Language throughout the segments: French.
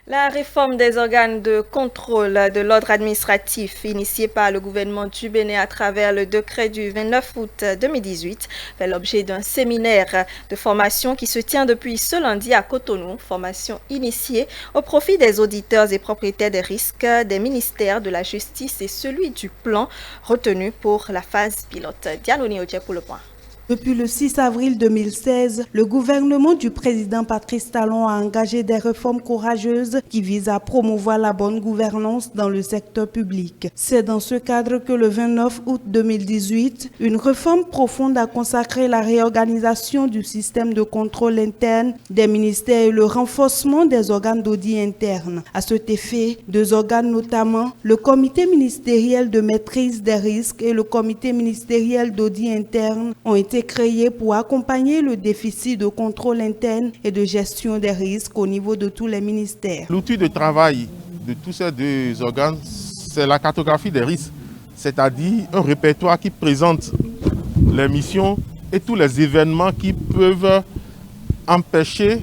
La réforme des organes de contrôle de l'ordre administratif initiée par le gouvernement du Bénin à travers le décret du 29 août 2018 fait l'objet d'un séminaire de formation qui se tient depuis ce lundi à Cotonou, formation initiée au profit des auditeurs et propriétaires des risques des ministères de la Justice et celui du plan retenu pour la phase pilote. Diane Onioche pour le point. Depuis le 6 avril 2016, le gouvernement du président Patrice Talon a engagé des réformes courageuses qui visent à promouvoir la bonne gouvernance dans le secteur public. C'est dans ce cadre que le 29 août 2018, une réforme profonde a consacré la réorganisation du système de contrôle interne des ministères et le renforcement des organes d'audit interne. À cet effet, deux organes notamment, le comité ministériel de maîtrise des risques et le comité ministériel d'audit interne, ont été créés pour accompagner le déficit de contrôle interne et de gestion des risques au niveau de tous les ministères. L'outil de travail de tous ces deux organes, c'est la cartographie des risques, c'est-à-dire un répertoire qui présente les missions et tous les événements qui peuvent empêcher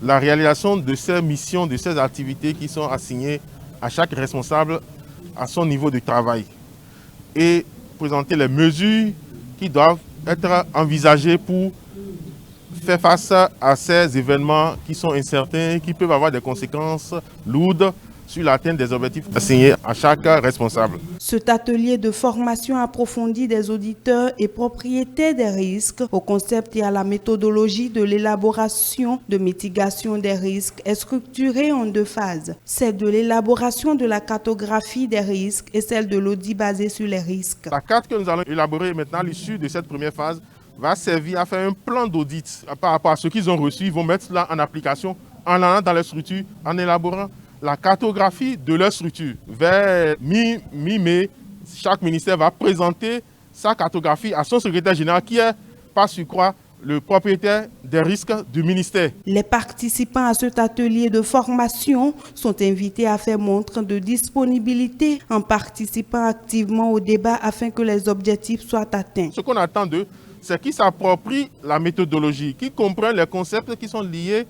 la réalisation de ces missions, de ces activités qui sont assignées à chaque responsable à son niveau de travail et présenter les mesures qui doivent être envisagées pour faire face à ces événements qui sont incertains, qui peuvent avoir des conséquences lourdes sur l'atteinte des objectifs assignés à chaque responsable. Cet atelier de formation approfondie des auditeurs et propriétaires des risques au concept et à la méthodologie de l'élaboration de mitigation des risques est structuré en deux phases. Celle de l'élaboration de la cartographie des risques et celle de l'audit basé sur les risques. La carte que nous allons élaborer maintenant à l'issue de cette première phase va servir à faire un plan d'audit par rapport à ce qu'ils ont reçu. Ils vont mettre cela en application en allant dans les structures, en élaborant la cartographie de leur structure. Vers mi-mai, chaque ministère va présenter sa cartographie à son secrétaire général qui est, par surcroît, le propriétaire des risques du ministère. Les participants à cet atelier de formation sont invités à faire montre de disponibilité en participant activement au débat afin que les objectifs soient atteints. Ce qu'on attend d'eux, c'est qu'ils s'approprient la méthodologie, qu'ils comprennent les concepts qui sont liés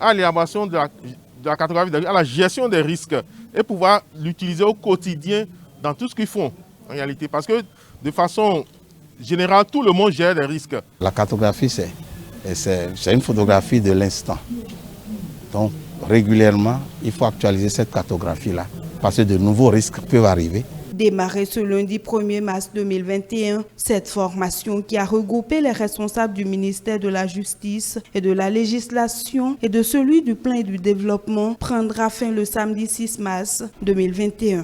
à l'élaboration de la cartographie, à la gestion des risques et pouvoir l'utiliser au quotidien dans tout ce qu'ils font en réalité. Parce que de façon générale, tout le monde gère des risques. La cartographie, c'est une photographie de l'instant. Donc régulièrement, il faut actualiser cette cartographie-là parce que de nouveaux risques peuvent arriver. Démarré ce lundi 1er mars 2021, cette formation qui a regroupé les responsables du ministère de la Justice et de la législation et de celui du plan et du développement prendra fin le samedi 6 mars 2021.